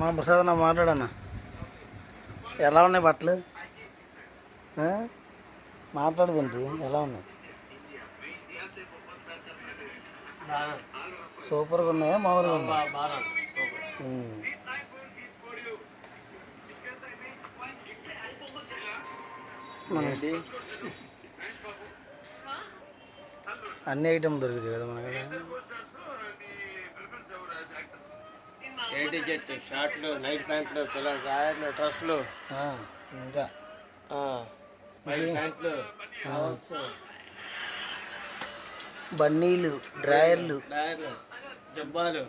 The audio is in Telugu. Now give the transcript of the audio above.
మా ప్రసాద్ నా మాట్లాడన్నా, ఎలా ఉన్నాయి బట్టలు? మాట్లాడుకుంటే ఎలా ఉన్నాయి? సూపర్గా ఉన్నాయా? మామూలుగా ఉన్నాయా? అన్ని ఐటమ్ దొరుకుతాయి కదా మనకి. ఏంటి జెట్ షార్ట్లు, నైట్ ప్యాంట్లు, పిల్లలు రాయర్లు, డ్రెస్సులు, ఇంకా ప్యాంట్లు, బన్నీలు, డ్రాయర్లు, జబ్బాలు,